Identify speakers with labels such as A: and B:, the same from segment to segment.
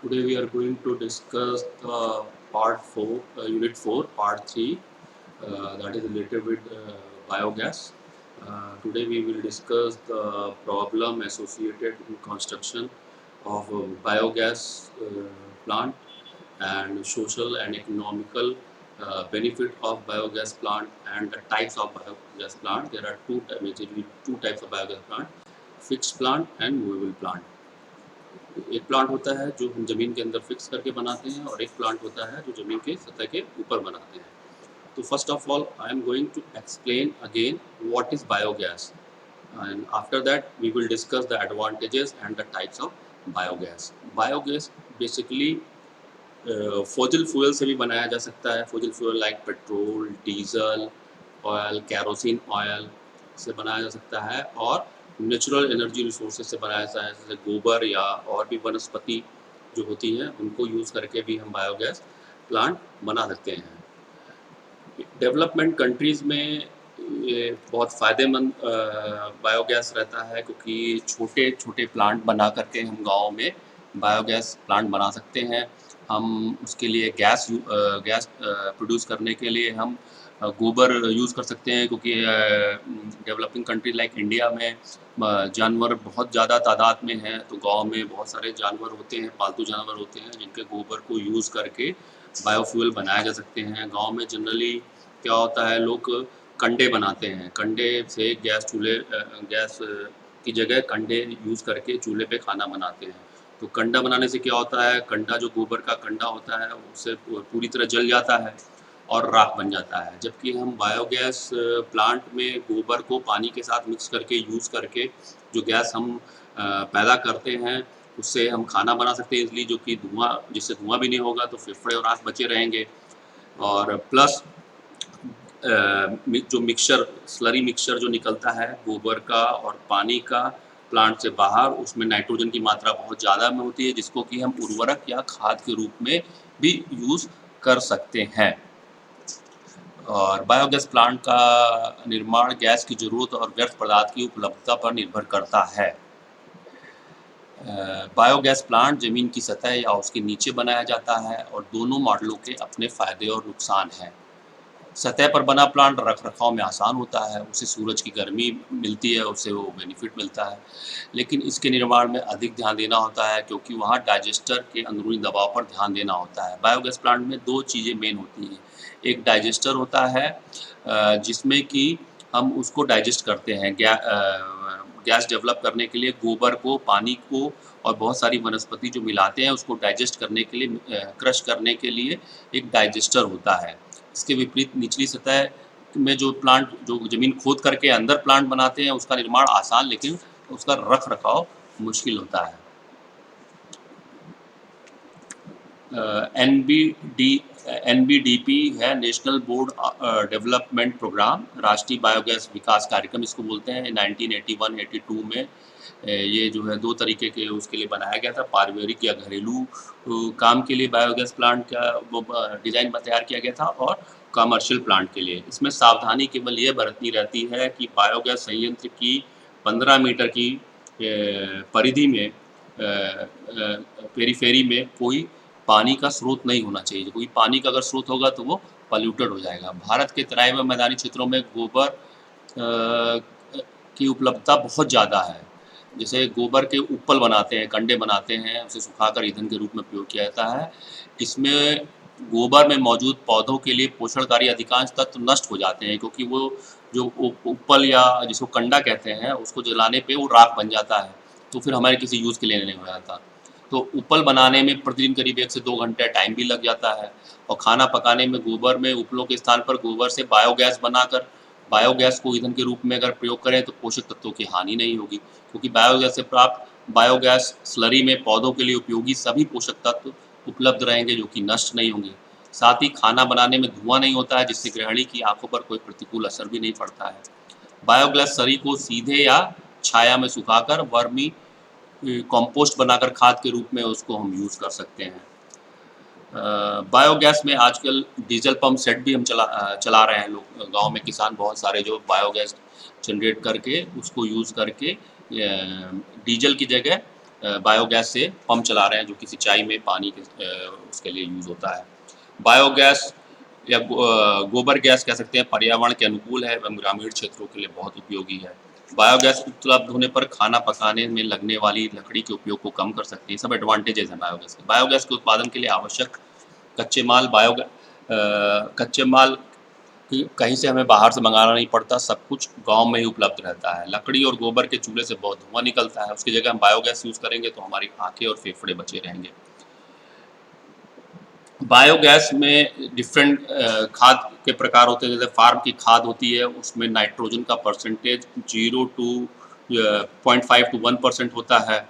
A: Today we are going to discuss the part 4, unit 4, part 3, that is related with biogas. Today we will discuss the problem associated in construction of a biogas plant and social and economical benefit of biogas plant and the types of biogas plant. There are majorly two types of biogas plant, fixed plant and movable plant. एक plant होता है जो हम ज़मीन के अंदर fix करके बनाते हैं और एक प्लांट होता है जो ज़मीन के सतह के ऊपर बनाते हैं। तो first of all I am going to explain again what is biogas and after that we will discuss the advantages and the types of biogas. Biogas basically fossil fuel से भी बनाया जा सकता है। fossil fuel like petrol, diesel, oil, kerosene oil से बनाया जा सकता है और नेचुरल एनर्जी रिसोर्सेज से बनाया जाता है, जैसे गोबर या और भी वनस्पति जो होती हैं उनको यूज़ करके भी हम बायोगैस प्लांट बना सकते हैं। डेवलपमेंट कंट्रीज़ में ये बहुत फ़ायदेमंद बायोगैस रहता है, क्योंकि छोटे छोटे प्लांट बना करके हम गाँव में बायोगैस प्लांट बना सकते हैं। हम उसके लिए गैस प्रोड्यूस करने के लिए हम गोबर यूज़ कर सकते हैं, क्योंकि डेवलपिंग कंट्री लाइक इंडिया में जानवर बहुत ज़्यादा तादाद में हैं, तो गाँव में बहुत सारे जानवर होते हैं, पालतू जानवर होते हैं, जिनके गोबर को यूज़ करके बायोफ्यूल बनाए जा सकते हैं। गाँव में जनरली क्या होता है, लोग कंडे बनाते हैं, कंडे से गैस की जगह कंडे यूज़ करके चूल्हे पे खाना बनाते हैं। तो कंडा बनाने से क्या होता है, कंडा जो गोबर का कंडा होता है उससे पूरी तरह जल जाता है और राख बन जाता है। जबकि हम बायोगैस प्लांट में गोबर को पानी के साथ मिक्स करके यूज़ करके जो गैस हम पैदा करते हैं, उससे हम खाना बना सकते हैं इज़िली, जो कि जिससे धुआँ भी नहीं होगा, तो फेफड़े और आँख बचे रहेंगे। और प्लस जो स्लरी मिक्सचर जो निकलता है गोबर का और पानी का प्लांट से बाहर, उसमें नाइट्रोजन की मात्रा बहुत ज़्यादा में होती है, जिसको कि हम उर्वरक या खाद के रूप में भी यूज़ कर सकते हैं। और बायोगैस प्लांट का निर्माण गैस की ज़रूरत और व्यर्थ पदार्थ की उपलब्धता पर निर्भर करता है। बायोगैस प्लांट ज़मीन की सतह या उसके नीचे बनाया जाता है और दोनों मॉडलों के अपने फ़ायदे और नुकसान हैं। सतह पर बना प्लांट रख-रखाव में आसान होता है, उसे सूरज की गर्मी मिलती है, उससे वो बेनिफिट मिलता है। लेकिन इसके निर्माण में अधिक ध्यान देना होता है, क्योंकि वहाँ डाइजेस्टर के अंदरूनी दबाव पर ध्यान देना होता है। बायोगैस प्लांट में 2 चीज़ें मेन होती हैं। एक डाइजेस्टर होता है, जिसमें कि हम उसको डाइजेस्ट करते हैं। गैस डेवलप करने के लिए गोबर को, पानी को और बहुत सारी वनस्पति जो मिलाते हैं, उसको डाइजेस्ट करने के लिए क्रश करने के लिए एक डाइजेस्टर होता है। इसके विपरीत निचली सतह में जो ज़मीन खोद करके अंदर प्लांट बनाते हैं, उसका निर्माण आसान, लेकिन उसका रख-रखाव मुश्किल होता है। एनबीडीपी है, नेशनल बोर्ड डेवलपमेंट प्रोग्राम, राष्ट्रीय बायोगैस विकास कार्यक्रम इसको बोलते हैं। 1981-82 में ये जो है 2 तरीके के उसके लिए बनाया गया था। पारिवारिक या घरेलू काम के लिए बायोगैस प्लांट का वो डिज़ाइन तैयार किया गया था, और कमर्शियल प्लांट के लिए। इसमें सावधानी केवल ये बरतनी रहती है कि बायोगैस संयंत्र की 15 मीटर की परिधि में पेरीफेरी में कोई पानी का स्रोत नहीं होना चाहिए। कोई पानी का अगर स्रोत होगा तो वो पॉल्यूटेड हो जाएगा। भारत के तराई व मैदानी क्षेत्रों में गोबर की उपलब्धता बहुत ज़्यादा है। जैसे गोबर के उपल बनाते हैं, कंडे बनाते हैं, उसे सुखाकर ईंधन के रूप में प्रयोग किया जाता है। इसमें गोबर में मौजूद पौधों के लिए पोषणकारी अधिकांश तत्व नष्ट हो जाते हैं, क्योंकि वो जो उपल या जिसको कंडा कहते हैं, उसको जलाने पे वो राख बन जाता है, तो फिर हमारे किसी यूज़ के लिए नहीं हो जाता। तो उपल बनाने में प्रतिदिन करीब 1 से 2 घंटे टाइम भी लग जाता है, और खाना पकाने में गोबर में उपलों के स्थान पर गोबर से बायोगैस बनाकर बायोगैस को ईंधन के रूप में अगर प्रयोग करें तो पोषक तत्वों की हानि नहीं होगी, क्योंकि बायोगैस से प्राप्त बायोगैस स्लरी में पौधों के लिए उपयोगी सभी पोषक तत्व उपलब्ध रहेंगे, जो कि नष्ट नहीं होंगे। साथ ही खाना बनाने में धुआं नहीं होता है, जिससे गृहिणी की आंखों पर कोई प्रतिकूल असर भी नहीं पड़ता है। बायोगैस स्लरी को सीधे या छाया में सुखाकर वर्मी कंपोस्ट बनाकर खाद के रूप में उसको हम यूज़ कर सकते हैं। बायोगैस में आजकल डीजल पंप सेट भी हम चला रहे हैं लोग। गांव में किसान बहुत सारे जो बायोगैस जनरेट करके उसको यूज़ करके डीजल की जगह बायोगैस से पंप चला रहे हैं जो कि सिंचाई में पानी के उसके लिए यूज़ होता है। बायोगैस या गोबर गैस कह सकते हैं, पर्यावरण के अनुकूल है एवं ग्रामीण क्षेत्रों के लिए बहुत उपयोगी है। बायोगैस उपलब्ध होने पर खाना पकाने में लगने वाली लकड़ी के उपयोग को कम कर सकती है। सब एडवांटेजेस हैं बायोगैस के। बायोगैस के उत्पादन के लिए आवश्यक कच्चे माल कच्चे माल कहीं से हमें बाहर से मंगाना नहीं पड़ता, सब कुछ गांव में ही उपलब्ध रहता है। लकड़ी और गोबर के चूल्हे से बहुत धुआं निकलता है, उसकी जगह हम बायोगैस यूज़ करेंगे तो हमारी आंखें और फेफड़े बचे रहेंगे। बायोगैस में डिफरेंट खाद के प्रकार होते हैं। जैसे फार्म की खाद होती है, उसमें नाइट्रोजन का परसेंटेज 0.5 to 1% होता है,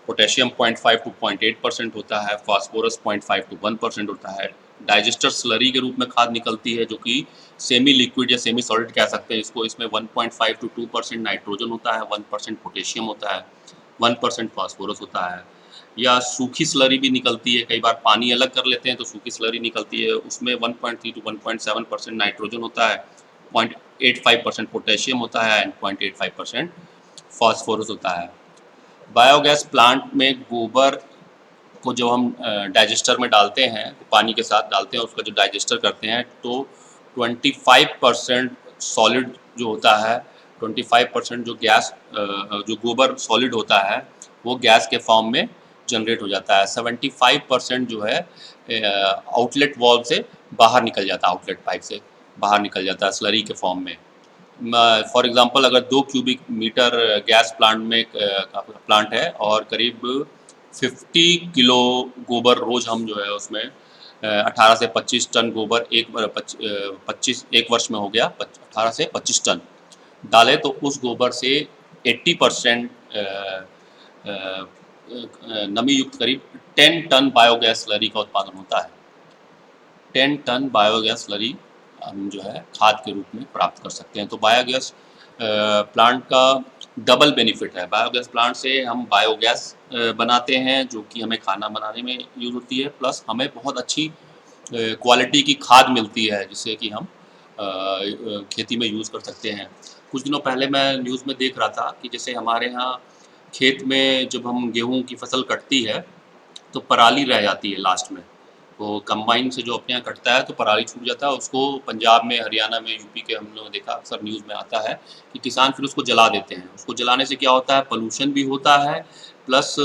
A: पोटेशियम 0.5 to 0.8% होता है, फास्फोरस 0.5 to 1% होता है। डाइजेस्टर स्लरी के रूप में खाद निकलती है जो कि सेमी लिक्विड या सेमी सॉलिड कह सकते हैं इसको। इसमें 1.5 to 2% नाइट्रोजन होता है, 1% पोटेशियम होता है, 1% फास्फोरस होता है। या सूखी स्लरी भी निकलती है, कई बार पानी अलग कर लेते हैं तो सूखी स्लरी निकलती है, उसमें 1.3 to 1.7% नाइट्रोजन होता है, 0.85% पोटेशियम होता है एंड 0.85% फास्फोरस होता है। बायोगैस प्लांट में गोबर को जब हम डाइजेस्टर में डालते हैं, पानी के साथ डालते हैं, उसका जो डाइजेस्टर करते हैं तो 25% सॉलिड जो होता है, 25% जो गैस जो गोबर सॉलिड होता है वो गैस के फॉर्म में जनरेट हो जाता है। 75% जो है आउटलेट वॉल्व से बाहर निकल जाता है, आउटलेट पाइप से बाहर निकल जाता है स्लरी के फॉर्म में। फॉर एग्जांपल अगर 2 क्यूबिक मीटर गैस प्लांट में प्लांट है और करीब 50 किलो गोबर रोज हम जो है उसमें 18 से 25 टन गोबर एक वर्ष में हो गया 18 से 25 टन डाले तो उस गोबर से 80% नमी युक्त करीब 10 टन बायोगैस स्लरी का उत्पादन होता है। 10 टन बायोगैस स्लरी हम जो है खाद के रूप में प्राप्त कर सकते हैं। तो बायोगैस प्लांट का डबल बेनिफिट है। बायोगैस प्लांट से हम बायोगैस बनाते हैं जो कि हमें खाना बनाने में यूज़ होती है, प्लस हमें बहुत अच्छी क्वालिटी की खाद मिलती है जिससे कि हम खेती में यूज़ कर सकते हैं। कुछ दिनों पहले मैं न्यूज़ में देख रहा था कि जैसे हमारे यहाँ खेत में जब हम गेहूँ की फसल कटती है तो पराली रह जाती है लास्ट में। तो कंबाइन से जो अपने यहाँ कटता है तो पराली छूट जाता है, उसको पंजाब में, हरियाणा में, यूपी के हम लोगों ने देखा अक्सर न्यूज़ में आता है कि किसान फिर उसको जला देते हैं। उसको जलाने से क्या होता है, पोल्यूशन भी होता है, प्लस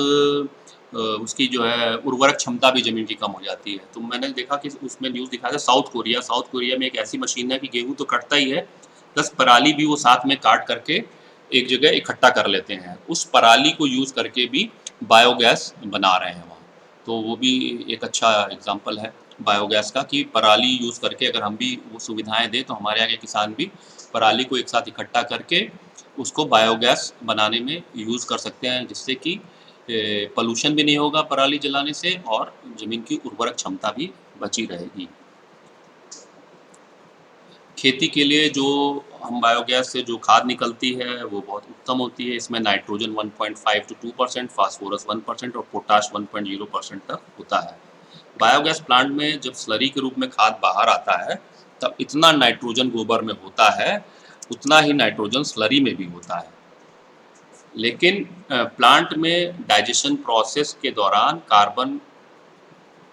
A: उसकी जो है उर्वरक क्षमता भी ज़मीन की कम हो जाती है। तो मैंने देखा कि उसमें न्यूज़ दिखाया था साउथ कोरिया में एक ऐसी मशीन है कि गेहूँ तो कटता ही है, प्लस पराली भी वो साथ में काट करके एक जगह इकट्ठा कर लेते हैं। उस पराली को यूज़ करके भी बायोगैस बना रहे हैं वहाँ। तो वो भी एक अच्छा एग्जांपल है बायोगैस का कि पराली यूज़ करके अगर हम भी वो सुविधाएं दें तो हमारे यहाँ के किसान भी पराली को एक साथ इकट्ठा करके उसको बायोगैस बनाने में यूज़ कर सकते हैं, जिससे कि पॉल्यूशन भी नहीं होगा पराली जलाने से और ज़मीन की उर्वरक क्षमता भी बची रहेगी। खेती के लिए जो हम बायोगैस से जो खाद निकलती है वो बहुत उत्तम होती है। इसमें नाइट्रोजन 1.5 to 2%, फास्फोरस 1% और पोटाश 1.0% तक होता है। बायोगैस प्लांट में जब स्लरी के रूप में खाद बाहर आता है तब इतना नाइट्रोजन गोबर में होता है, उतना ही नाइट्रोजन स्लरी में भी होता है। लेकिन प्लांट में डाइजेशन प्रोसेस के दौरान कार्बन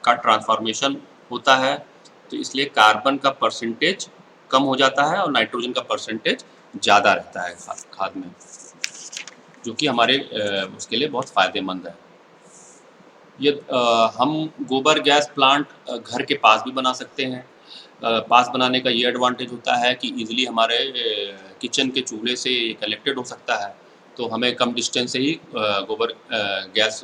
A: का ट्रांसफॉर्मेशन होता है, तो इसलिए कार्बन का परसेंटेज कम हो जाता है और नाइट्रोजन का परसेंटेज ज़्यादा रहता है खाद में, जो कि हमारे उसके लिए बहुत फ़ायदेमंद है। ये हम गोबर गैस प्लांट घर के पास भी बना सकते हैं। पास बनाने का ये एडवांटेज होता है कि ईज़िली हमारे किचन के चूल्हे से कलेक्टेड हो सकता है, तो हमें कम डिस्टेंस से ही गोबर गैस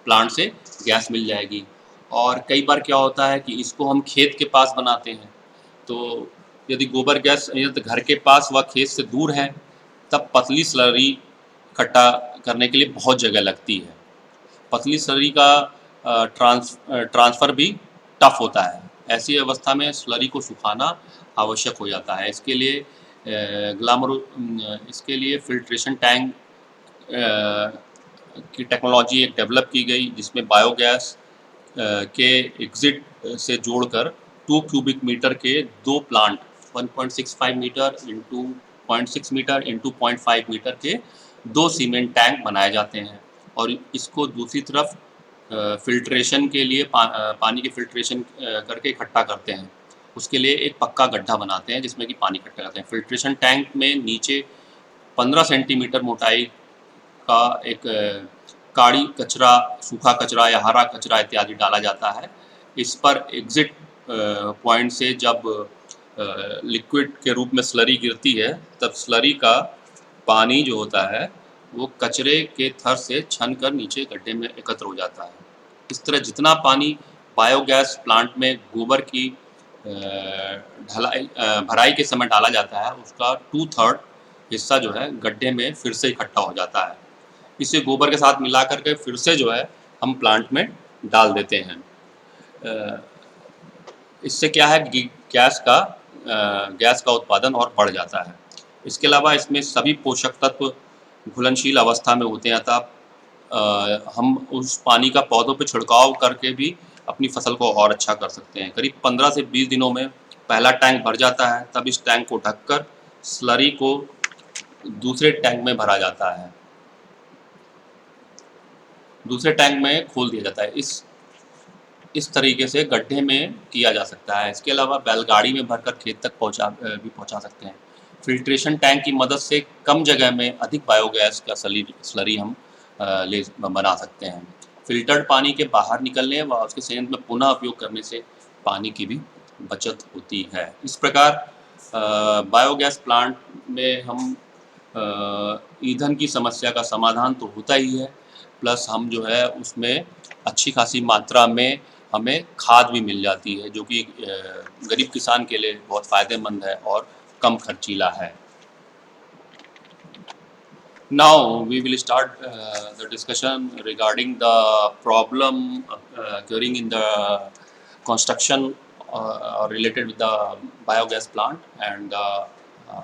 A: प्लांट से गैस मिल जाएगी। और कई बार क्या होता है कि इसको हम खेत के पास बनाते हैं, तो यदि गोबर गैस यदि घर के पास व खेत से दूर है, तब पतली स्लरी इकट्ठा करने के लिए बहुत जगह लगती है। पतली स्लरी का ट्रांसफ़र भी टफ होता है। ऐसी अवस्था में स्लरी को सुखाना आवश्यक हो जाता है। इसके लिए फ़िल्ट्रेशन टैंक की टेक्नोलॉजी एक डेवलप की गई जिसमें बायोगैस के एग्ज़िट से जोड़कर 2 क्यूबिक मीटर के 2 plant 1.65 metre into 0.6 metre into 0.5 metre के 2 सीमेंट टैंक बनाए जाते हैं और इसको दूसरी तरफ फिल्ट्रेशन के लिए पानी की फिल्ट्रेशन करके इकट्ठा करते हैं। उसके लिए एक पक्का गड्ढा बनाते हैं जिसमें कि पानी इकट्ठा करते हैं। फिल्ट्रेशन टैंक में नीचे 15 सेंटीमीटर मोटाई का एक काड़ी कचरा, सूखा कचरा या हरा कचरा इत्यादि डाला जाता है। इस पर एग्जिट पॉइंट से जब लिक्विड के रूप में स्लरी गिरती है, तब स्लरी का पानी जो होता है वो कचरे के थर से छन कर नीचे गड्ढे में एकत्र हो जाता है। इस तरह जितना पानी बायोगैस प्लांट में गोबर की भराई के समय डाला जाता है, उसका 2/3 हिस्सा जो है गड्ढे में फिर से इकट्ठा हो जाता है। इसे गोबर के साथ मिला करके फिर से जो है हम प्लांट में डाल देते हैं। इससे क्या है, गैस का उत्पादन और बढ़ जाता है। इसके अलावा इसमें सभी पोषक तत्व घुलनशील अवस्था में होते हैं, अतः हम उस पानी का पौधों पे छिड़काव करके भी अपनी फसल को और अच्छा कर सकते हैं। करीब 15 से 20 दिनों में पहला टैंक भर जाता है, तब इस टैंक को ढककर स्लरी को दूसरे टैंक में भरा जाता है, दूसरे टैंक में खोल दिया जाता है। इस तरीके से गड्ढे में किया जा सकता है। इसके अलावा बैलगाड़ी में भरकर खेत तक पहुंचा सकते हैं। फिल्ट्रेशन टैंक की मदद से कम जगह में अधिक बायोगैस का स्लरी हम बना सकते हैं। फिल्टर्ड पानी के बाहर निकलने व उसके संयंत्र में पुनः उपयोग करने से पानी की भी बचत होती है। इस प्रकार बायोगैस प्लांट में हम ईंधन की समस्या का समाधान तो होता ही है, प्लस हम जो है उसमें अच्छी खासी मात्रा में हमें खाद भी मिल जाती है, जो कि गरीब किसान के लिए बहुत फ़ायदेमंद है और कम खर्चीला है। Now we will start the discussion regarding the problem occurring in the construction or related with the biogas plant, and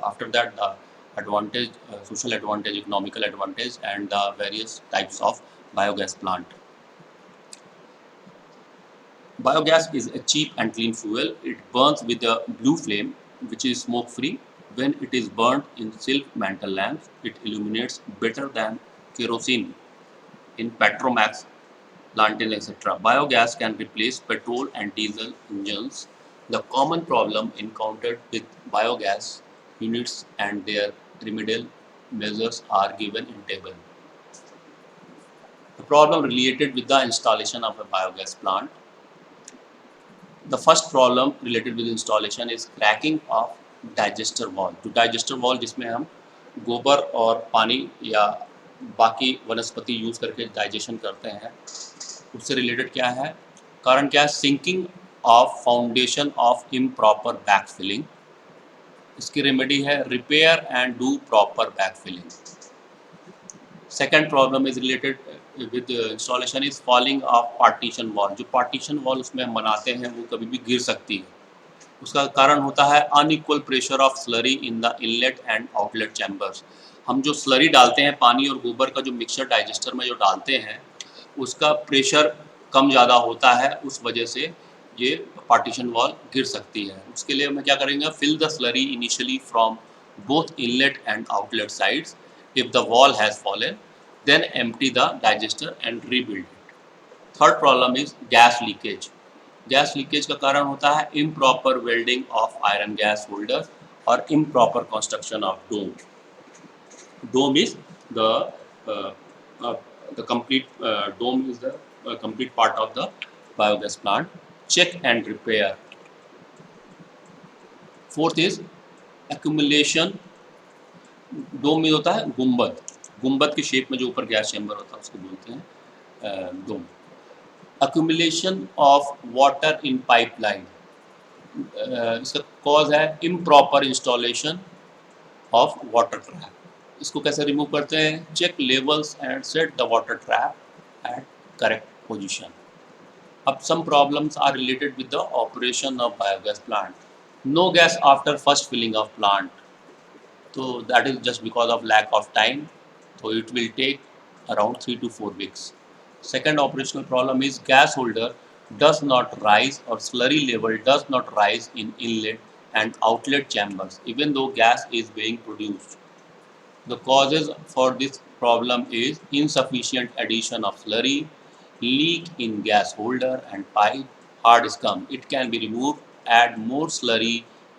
A: after that the advantage, social advantage, economical advantage, and the various types of biogas plant. Biogas is a cheap and clean fuel. It burns with a blue flame, which is smoke free. When it is burnt in silk mantle lamps, it illuminates better than kerosene in Petromax, Lantin, etc. Biogas can replace petrol and diesel engines. The common problem encountered with biogas units and their remedial measures are given in table. The problem related with the installation of a biogas plant. The first problem related with installation is cracking of digester wall. जो digester wall जिसमें हम गोबर और पानी या बाकी वनस्पति use करके डाइजेशन करते हैं, उससे रिलेटेड क्या है, कारण क्या है, sinking of foundation of improper back filling. इसकी रेमेडी है repair and do proper back filling. Second problem is related with installation is falling of partition wall. जो पार्टीशन वॉल उसमें हम बनाते हैं वो कभी भी गिर सकती है। उसका कारण होता है unequal pressure of slurry in the inlet and outlet chambers. हम जो स्लरी डालते हैं, पानी और गोबर का जो मिक्सचर डाइजेस्टर में जो डालते हैं, उसका प्रेशर कम ज़्यादा होता है, उस वजह से ये पार्टीशन वॉल गिर सकती है। उसके लिए हम क्या करेंगे, fill the slurry initially from both inlet and outlet sides. If the wall has fallen, then empty the digester and rebuild it. Third problem is gas leakage. Gas leakage का कारण होता है improper welding of iron gas holder और improper construction of dome. Dome is the complete dome is the complete part of the biogas plant. Check and repair. Fourth is accumulation. डोम में होता है गुंबद, गुंबद की शेप में जो ऊपर गैस चैम्बर होता है उसको बोलते हैं dome. Accumulation of water in pipeline, इसका कॉज है improper installation of water trap. इसको कैसे रिमूव करते हैं, check levels and set the water trap at correct position. अब some problems are related with the operation of biogas plant. No gas after first filling of plant, so that is just because of lack of time, so it will take around 3 to 4 weeks. Second operational problem is gas holder does not rise or slurry level does not rise in inlet and outlet chambers even though gas is being produced. The causes for this problem is insufficient addition of slurry, leak in gas holder and pipe, hard scum. It can be removed, add more slurry,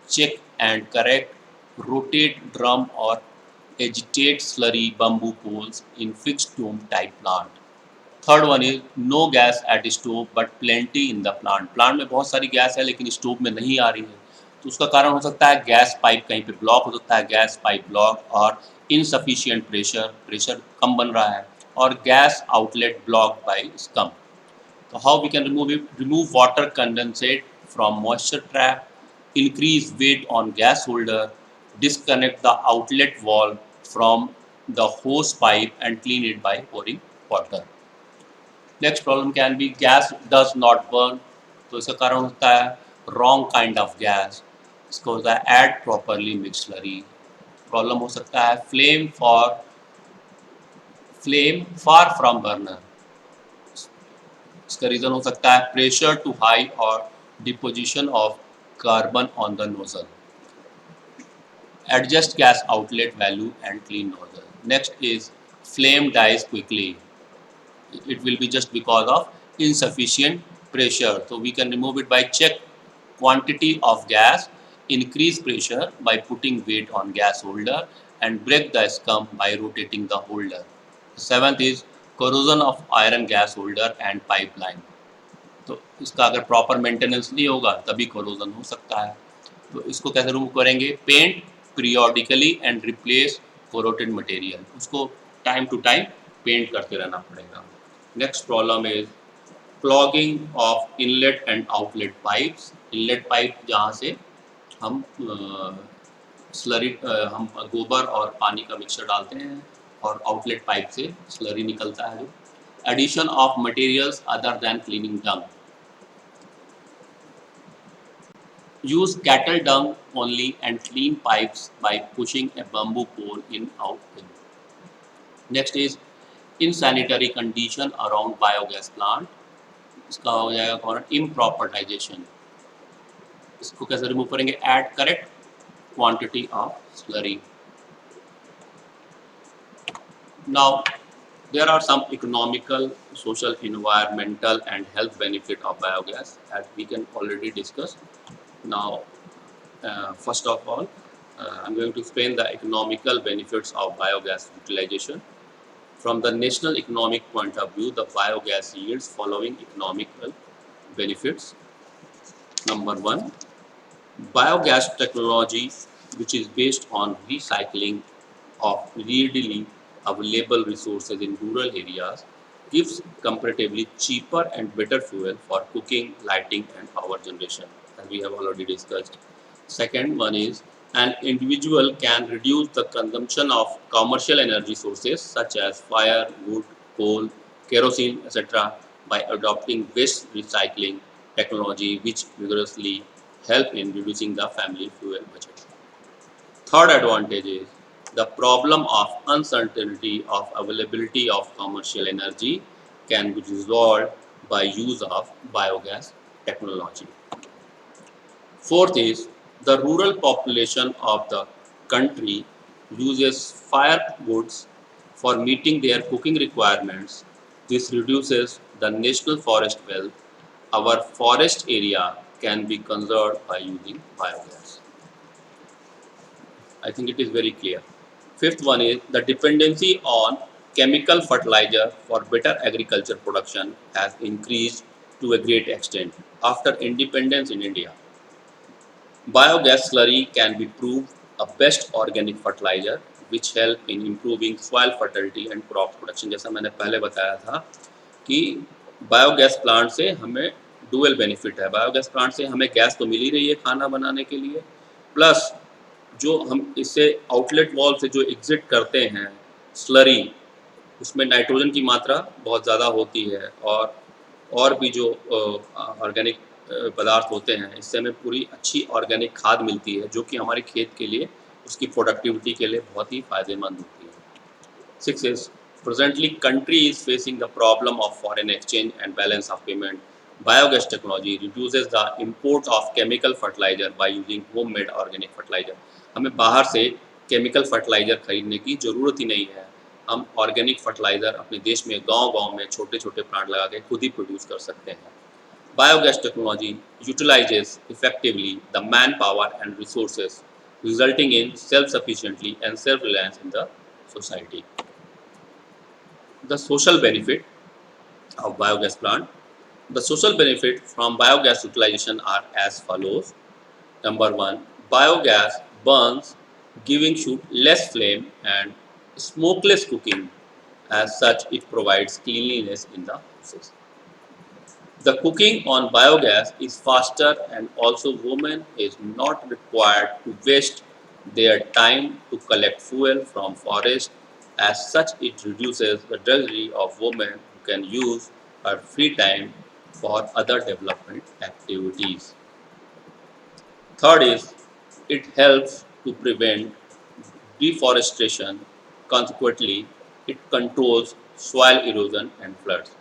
A: check and correct, rotate drum or agitate slurry bamboo poles in fixed dome type plant. Third one is no gas at stove but plenty in the plant. Plant में बहुत सारी gas है लेकिन stove में नहीं आ रही है, तो उसका कारण हो सकता है गैस पाइप कहीं पे ब्लॉक हो सकता है, गैस पाइप ब्लॉक, और इनसफिशियंट प्रेशर, प्रेशर कम बन रहा है, और gas outlet block bye scum. So how we can remove it? Remove water condensate from moisture trap, increase weight on gas holder, disconnect the outlet valve from the hose pipe and clean it by pouring water. Next problem can be gas does not burn. तो इसका कारण होता है wrong kind of gas. इसको होता है add properly mixed slurry. Problem हो सकता है flame far from burner. इसका रीज़न हो सकता है प्रेशर टू हाई और deposition of carbon on the nozzle. Adjust gas outlet value and clean nozzle. Next is flame dies quickly. It will be just because of insufficient pressure. So we can remove it by check quantity of gas, increase pressure by putting weight on gas holder, and break the scum by rotating the holder. Seventh is corrosion of iron gas holder and pipeline. तो इसका अगर proper maintenance नहीं होगा तभी corrosion हो सकता है. तो इसको कैसे रिमूव करेंगे? Paint periodically and replace corroded material. उसको टाइम टू टाइम पेंट करते रहना पड़ेगा. Next problem is clogging of inlet and outlet pipes. Inlet pipe जहाँ से हम स्लरी हम गोबर और पानी का मिक्सचर डालते हैं, और आउटलेट पाइप से स्लरी निकलता है. जो addition of materials other than cleaning dung. Use cattle dung only and clean pipes by pushing a bamboo pole in out in. Next is insanitary condition around biogas plant. इसका हो जाएगा कौन? improper digestion. इसको कैसे remove करेंगे? Add correct quantity of slurry. Now there are some economical, social, environmental and health benefit of biogas that we can already discuss. Now first of all, I'm going to explain the economical benefits of biogas utilization. From the national economic point of view, the biogas yields following economical benefits. Number one, biogas technology, which is based on recycling of readily available resources in rural areas, gives comparatively cheaper and better fuel for cooking, lighting and power generation, as we have already discussed. Second one is an individual can reduce the consumption of commercial energy sources such as fire, wood, coal, kerosene, etc. by adopting waste recycling technology, which vigorously help in reducing the family fuel budget. Third advantage is the problem of uncertainty of availability of commercial energy can be resolved by use of biogas technology. Fourth is the rural population of the country uses firewoods for meeting their cooking requirements. This reduces the national forest wealth. Our forest area can be conserved by using biogas. I think it is very clear. Fifth one is the dependency on chemical fertilizer for better agriculture production has increased to a great extent after independence in India. Biogas slurry can be proved a best organic fertilizer which help in improving soil fertility and crop production. जैसा मैंने पहले बताया था कि biogas plant से हमें dual benefit है. Biogas plant से हमें गैस तो मिल ही रही है खाना बनाने के लिए, प्लस जो हम इससे आउटलेट वॉल से जो एग्जिट करते हैं स्लरी, उसमें नाइट्रोजन की मात्रा बहुत ज़्यादा होती है, और भी जो ऑर्गेनिक पदार्थ होते हैं, इससे हमें पूरी अच्छी ऑर्गेनिक खाद मिलती है जो कि हमारे खेत के लिए, उसकी प्रोडक्टिविटी के लिए बहुत ही फायदेमंद होती है. 6 is presently country is facing the problem of foreign exchange and balance of payment. Biogas technology reduces the import of chemical fertilizer by using homemade organic fertilizer. हमें बाहर से केमिकल फर्टिलाइज़र खरीदने की ज़रूरत ही नहीं है. हम ऑर्गेनिक फर्टिलाइजर अपने देश में गांव-गांव में छोटे-छोटे प्लांट लगा के खुद ही प्रोड्यूस कर सकते हैं। Biogas technology utilizes effectively the manpower and resources, resulting in self-sufficiency and self-reliance in the society. The social benefit of biogas plant. The social benefit from biogas utilization are as follows. Number one, biogas burns, giving shoot less flame and smokeless cooking. As such, it provides cleanliness in the process. The cooking on biogas is faster and also women is not required to waste their time to collect fuel from forest. As such, it reduces the drudgery of women who can use her free time for other development activities. Third is, it helps to prevent deforestation. Consequently, it controls soil erosion and floods.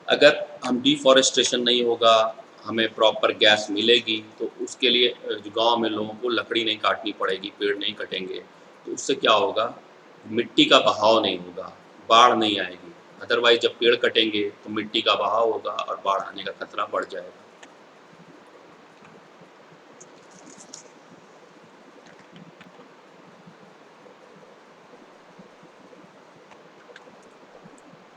A: अगर हम deforestation नहीं होगा, हमें proper gas मिलेगी तो उसके लिए जो गांव में लोगों को लकड़ी नहीं काटनी पड़ेगी, पेड़ नहीं कटेंगे, तो उससे क्या होगा, मिट्टी का बहाव नहीं होगा, बाढ़ नहीं आएगी। अदरवाइज जब पेड़ कटेंगे तो मिट्टी का बहाव होगा और बाढ़ आने का खतरा बढ़ जाएगा।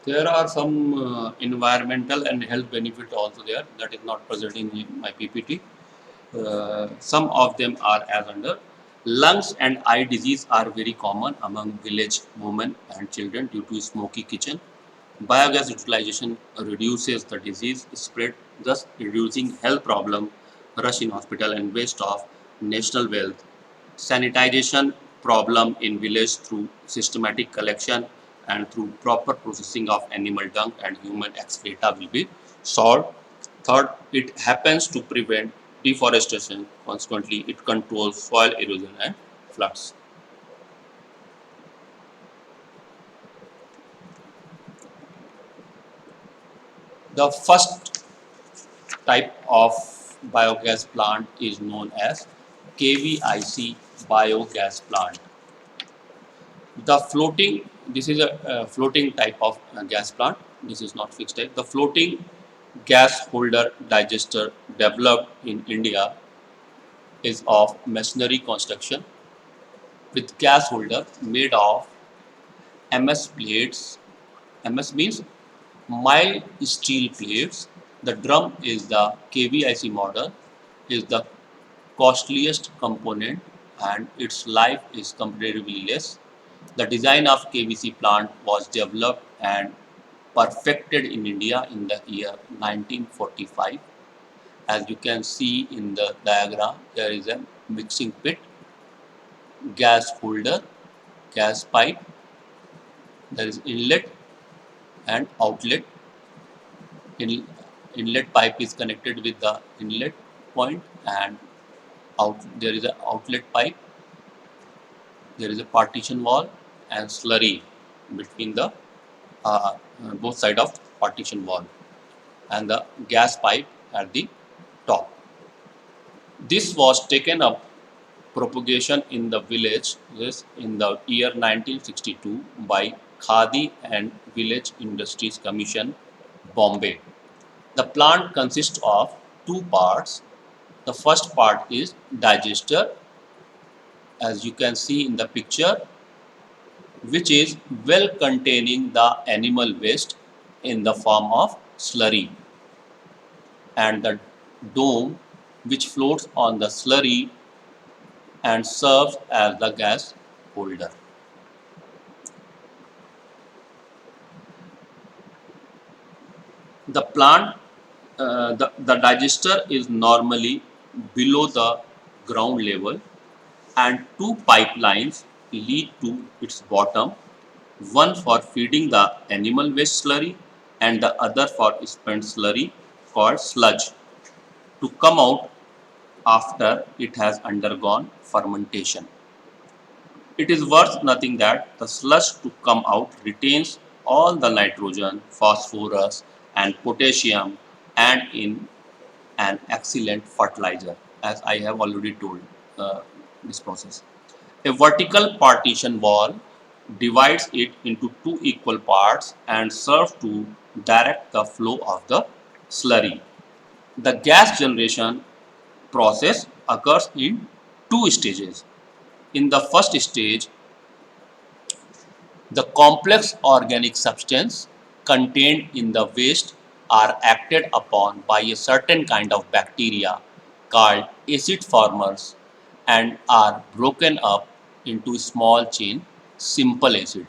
A: There are some environmental and health benefit also there that is not present in my PPT. Some of them are as under. Lungs and eye disease are very common among village women and children due to smoky kitchen. Biogas utilization reduces the disease spread, thus reducing health problem, rush in hospital and waste of national wealth. Sanitization problem in village through systematic collection and through proper processing of animal dung and human excreta will be solved. Third, it happens to prevent deforestation. Consequently, it controls soil erosion and floods. The first type of biogas plant is known as KVIC biogas plant. The floating, this is a floating type of gas plant. This is not fixed type. The floating gas holder digester developed in India is of masonry construction with gas holder made of MS plates. MS means mild steel plates. The drum is the KVIC model, is the costliest component and its life is comparatively less. The design of KVC plant was developed and perfected in India in the year 1945. As you can see in the diagram, there is a mixing pit, gas holder, gas pipe, there is inlet and outlet. Inlet pipe is connected with the inlet point and there is an outlet pipe. There is a partition wall and slurry between the both side of partition wall and the gas pipe at the top. This was taken up propagation in the village in the year 1962 by Khadi and Village Industries Commission, Bombay. The plant consists of two parts. The first part is digester, as you can see in the picture, which is well containing the animal waste in the form of slurry, and the dome which floats on the slurry and serves as the gas holder. The plant, the digester is normally below the ground level and two pipelines lead to its bottom, one for feeding the animal waste slurry and the other for spent slurry called sludge to come out after it has undergone fermentation. It is worth noting that the sludge to come out retains all the nitrogen, phosphorus and potassium and in an excellent fertilizer, as I have already told this process. A vertical partition wall divides it into two equal parts and serves to direct the flow of the slurry. The gas generation process occurs in two stages. In the first stage, the complex organic substance contained in the waste are acted upon by a certain kind of bacteria called acid formers and are broken up into small chain simple acid.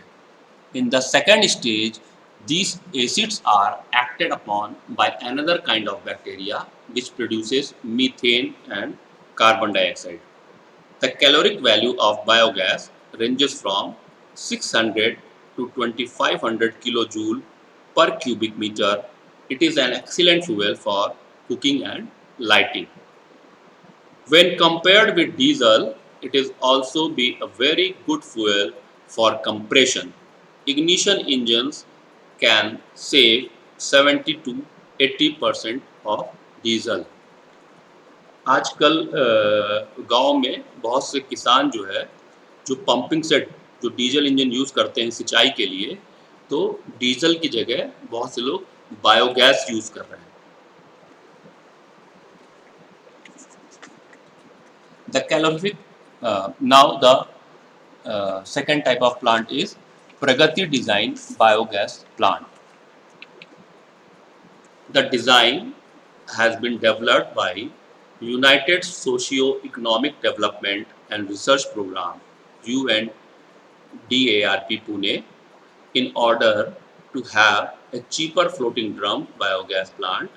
A: In the second stage, these acids are acted upon by another kind of bacteria which produces methane and carbon dioxide. The caloric value of biogas ranges from 600 to 2500 kilojoule per cubic meter. It is an excellent fuel for cooking and lighting. When compared with diesel, it is also be a very good fuel for compression. Ignition engines can save 70 to 80% of diesel. आजकल गांव में बहुत से किसान जो है जो pumping set जो डीजल इंजन यूज़ करते हैं सिंचाई के लिए, तो डीजल की जगह बहुत से लोग बायोगैस यूज़ कर रहे हैं. The calorific now the second type of plant is Pragati Design Biogas Plant. The design has been developed by United Socio-Economic Development and Research Program (UNDARP) Pune in order to have a cheaper floating drum biogas plant.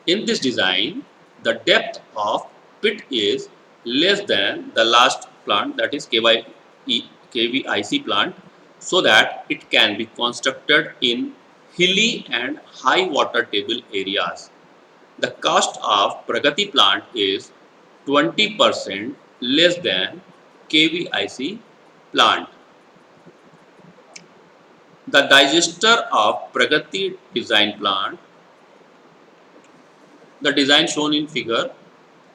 A: In this design, the depth of pit is less than the last plant, that is KVIC plant, so that it can be constructed in hilly and high water table areas. The cost of Pragati plant is 20% less than KVIC plant. The digester of Pragati design plant, the design shown in figure,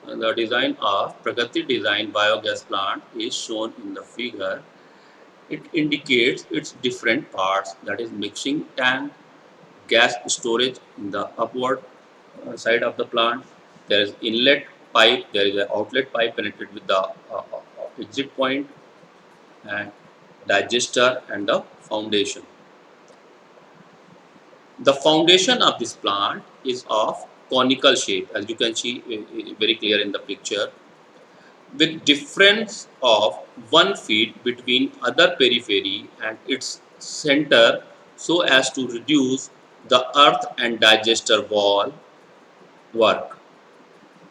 A: the design of Pragati design biogas plant is shown in the figure. It indicates its different parts, that is mixing tank, gas storage in the upward side of the plant. There is inlet pipe, there is an outlet pipe connected with the exit point, and digester and the foundation. The foundation of this plant is of conical shape, as you can see very clear in the picture, with difference of 1 feet between other periphery and its center so as to reduce the earth and digester wall work.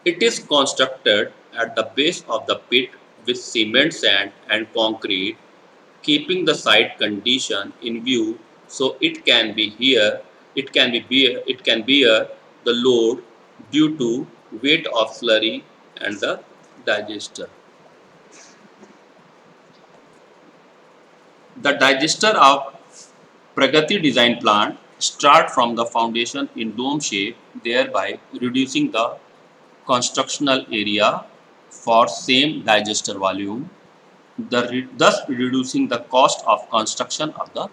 A: It is constructed at the base of the pit with cement, sand and concrete, keeping the site condition in view so it can bear the load due to weight of slurry and the digester. The digester of Pragati design plant start from the foundation in dome shape, thereby reducing the constructional area for same digester volume, thus reducing the cost of construction of the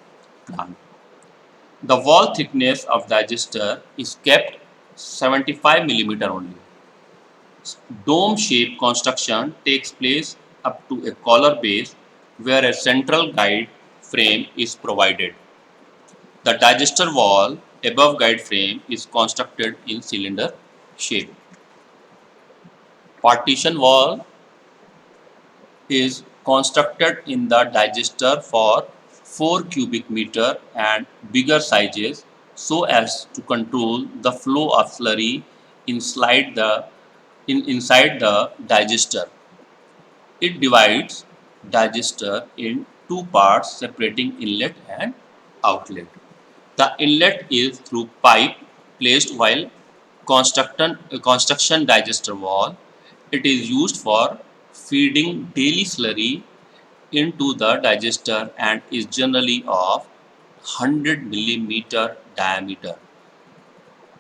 A: plant. The wall thickness of digester is kept 75 mm only. Dome shape construction takes place up to a collar base where a central guide frame is provided. The digester wall above guide frame is constructed in cylinder shape. Partition wall is constructed in the digester for 4 cubic meter and bigger sizes so as to control the flow of slurry inside the digester. It divides digester in two parts separating inlet and outlet. The inlet is through pipe placed while construction digester wall. It is used for feeding daily slurry into the digester and is generally of 100 millimeter diameter.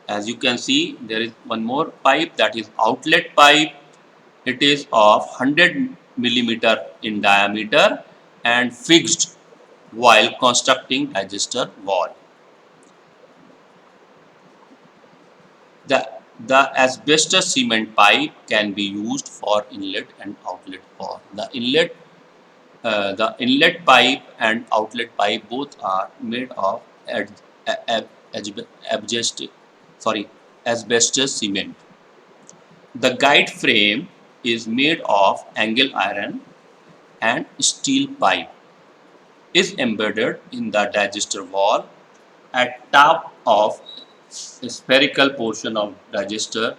A: As you can see, there is one more pipe, that is outlet pipe. It is of 100 millimeter in diameter and fixed while constructing digester wall. The, the asbestos cement pipe can be used for inlet and outlet for the inlet pipe and outlet pipe both are made of ad, ab, abjest, sorry, asbestos cement. The guide frame is made of angle iron and steel pipe is embedded in the digester wall at top of a spherical portion of digester.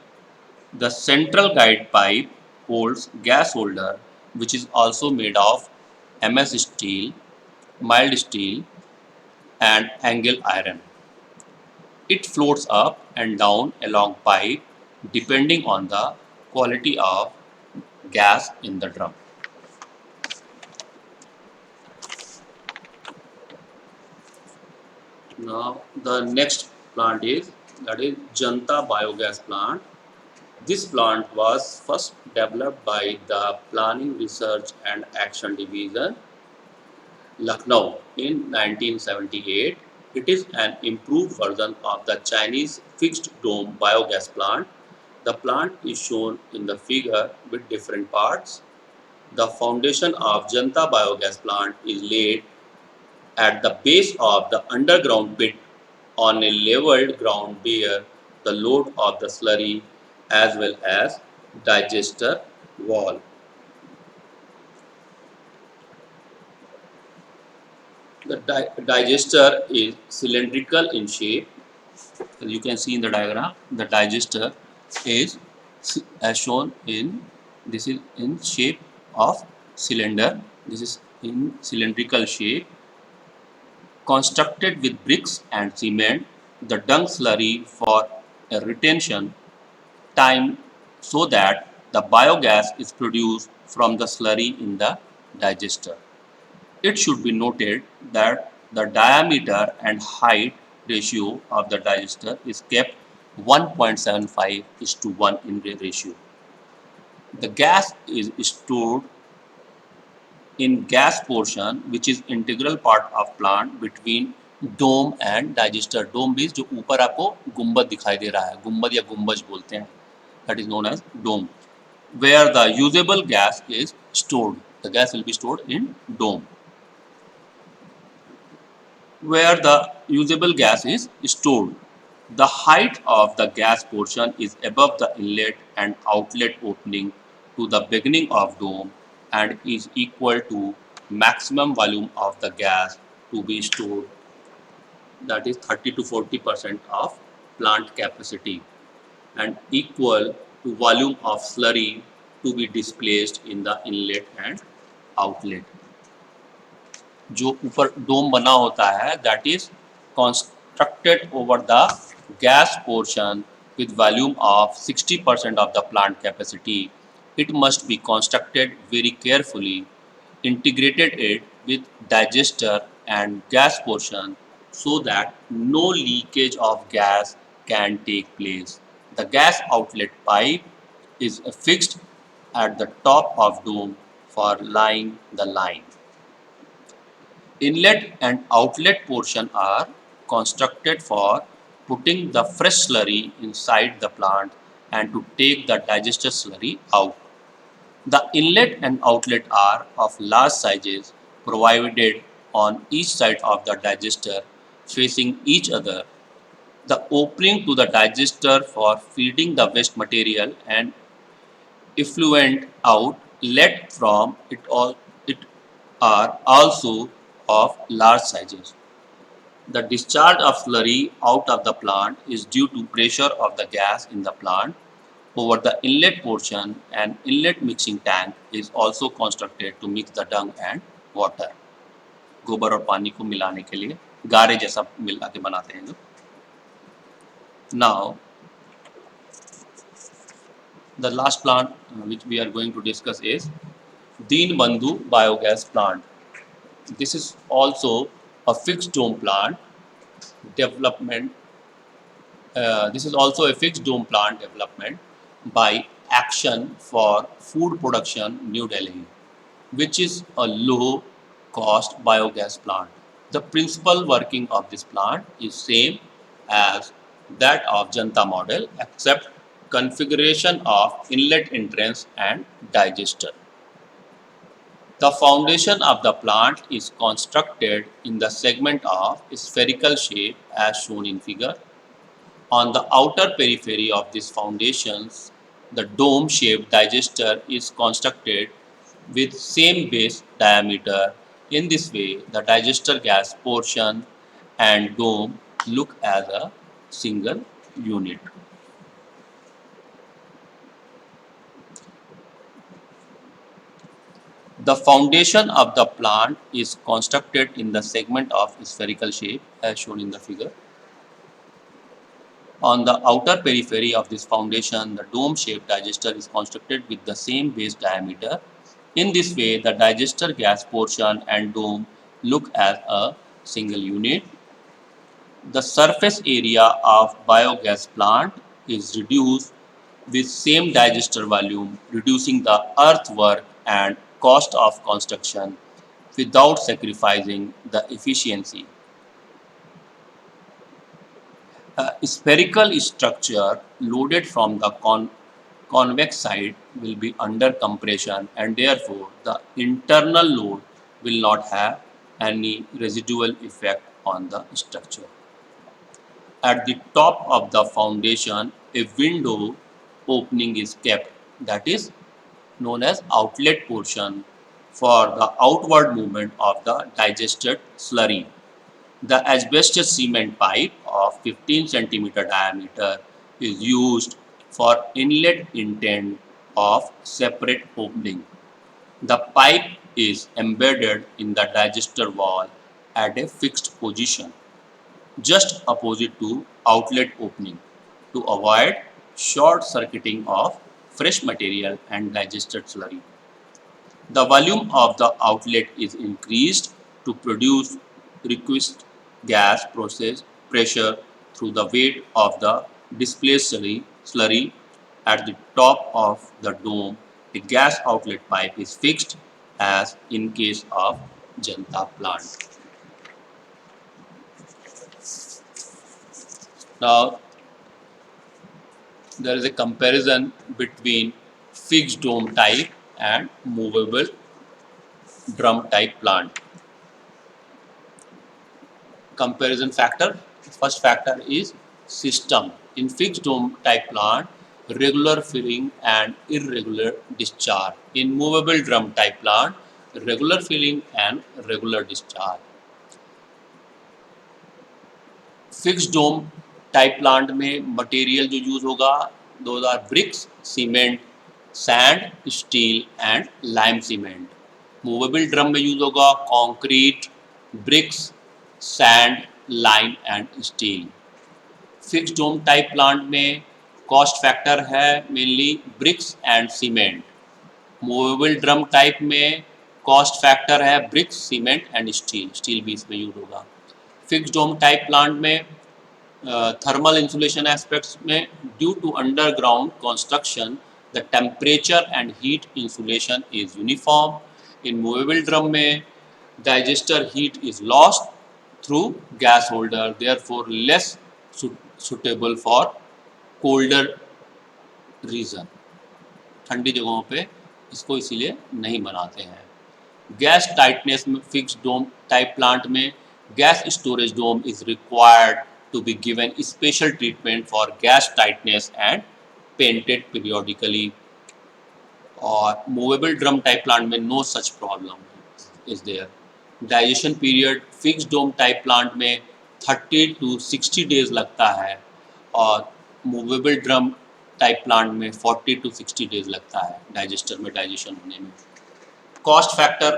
A: The central guide pipe holds gas holder which is also made of MS steel, mild steel and angle iron. It floats up and down along pipe depending on the quality of gas in the drum. Now the next plant is that is Janta Biogas Plant. This plant was first developed by the Planning Research and Action Division, Lucknow in 1978. It is an improved version of the Chinese fixed dome biogas plant. The plant is shown in the figure with different parts. The foundation of Janta Biogas plant is laid at the base of the underground pit on a leveled ground where the load of the slurry as well as digester wall. The digester is cylindrical in shape. As you can see in the diagram, the digester is as shown in this is in shape of cylinder. This is in cylindrical shape constructed with bricks and cement. The dung slurry for a retention time so that the biogas is produced from the slurry in the digester. It should be noted that the diameter and height ratio of the digester is kept 1.75 is to 1 in the ratio. The gas is stored in gas portion which is integral part of plant between dome and digester dome बीज जो ऊपर आपको गुंबद दिखाई दे रहा है गुंबद या गुंबज बोलते हैं that is known as dome where the usable gas is stored. The gas will be stored in dome where the usable gas is stored. The height of the gas portion is above the inlet and outlet opening to the beginning of dome and is equal to maximum volume of the gas to be stored, that is 30 to 40% of plant capacity, and equal to volume of slurry to be displaced in the inlet and outlet. जो ऊपर डोम बना होता है that is constructed over the gas portion with volume of 60% of the plant capacity. It must be constructed very carefully, integrated it with digester and gas portion so that no leakage of gas can take place. The gas outlet pipe is fixed at the top of dome for line the line. Inlet and outlet portion are constructed for putting the fresh slurry inside the plant and to take the digester slurry out. The inlet and outlet are of large sizes provided on each side of the digester facing each other. The opening to the digester for feeding the waste material and effluent out let from it are also of large sizes. The discharge of slurry out of the plant is due to pressure of the gas in the plant over the inlet portion. An inlet mixing tank is also constructed to mix the dung and water. गोबर और पानी को मिलाने के लिए गारे जैसा मिला के बनाते हैं जो. Now the last plant which we are going to discuss is Deenbandhu biogas plant. This is also a fixed dome plant development. This is also a fixed dome plant development by Action for Food Production, New Delhi, which is a low cost biogas plant. The principal working of this plant is same as that of Janta model except configuration of inlet entrance and digester. The foundation of the plant is constructed in the segment of spherical shape as shown in figure. On the outer periphery of these foundations, the dome-shaped digester is constructed with same base diameter. In this way, the digester gas portion and dome look as a single unit. The foundation of the plant is constructed in the segment of spherical shape as shown in the figure. On the outer periphery of this foundation, the dome-shaped digester is constructed with the same base diameter. In this way, the digester gas portion and dome look as a single unit. The surface area of biogas plant is reduced with same digester volume, reducing the earthwork and cost of construction without sacrificing the efficiency. A spherical structure loaded from the convex side will be under compression and therefore the internal load will not have any residual effect on the structure. At the top of the foundation, a window opening is kept, that is known as outlet portion, for the outward movement of the digested slurry. The asbestos cement pipe of 15 centimeter diameter is used for inlet intent of separate opening. The pipe is embedded in the digester wall at a fixed position, just opposite to outlet opening, to avoid short circuiting of fresh material and digested slurry. The volume of the outlet is increased to produce requisite gas process pressure through the weight of the displaced slurry. At the top of the dome, a gas outlet pipe is fixed as in case of Janta plant. Now, there is a comparison between fixed dome type and movable drum type plant. Comparison factor. First factor is system. In fixed dome type plant, regular filling and irregular discharge. In movable drum type plant, regular filling and regular discharge. Fixed dome type plant में material जो use होगा those are bricks, cement, sand, steel and lime cement. Movable drum में use होगा concrete, bricks, sand, lime and steel. Fixed dome type plant में cost factor है mainly bricks and cement. Movable drum type में cost factor है bricks, cement and steel. Steel भी इसमें use होगा. Fixed dome type plant में thermal insulation aspects में due to underground construction the temperature and heat insulation is uniform. In movable drum में digester heat is lost through gas holder, therefore less suitable for colder region. ठंडी जगहों पे इसको इसीलिए नहीं बनाते हैं. गैस टाइटनेस में फिक्स्ड डोम टाइप प्लांट में gas storage dome is required to be given special treatment for gas tightness and painted periodically. और movable drum type plant में no such problem is there. Digestion period fixed dome type plant में 30 to 60 days लगता है और movable drum type plant में 40 to 60 days लगता है digester में digestion होने में. Cost factor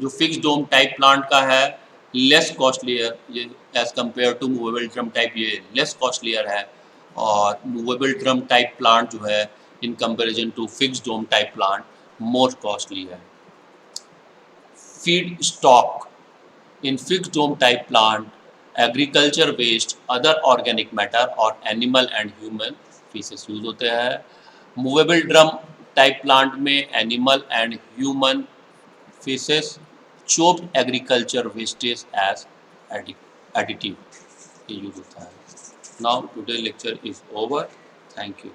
A: जो fixed dome type plant का है लेस कॉस्टलियर ये as compare to movable drum type, ये लेस कॉस्टलियर है. और मूवेबल ड्रम टाइप प्लांट जो है in comparison to fixed dome type plant more costly है. Feed stock in fixed dome type plant agriculture waste, other organic matter और animal and human faeces use होते हैं. Movable drum type plant में animal and human faeces, chopped agriculture wastage as additive ये use होता है। Now today lecture is over. Thank you.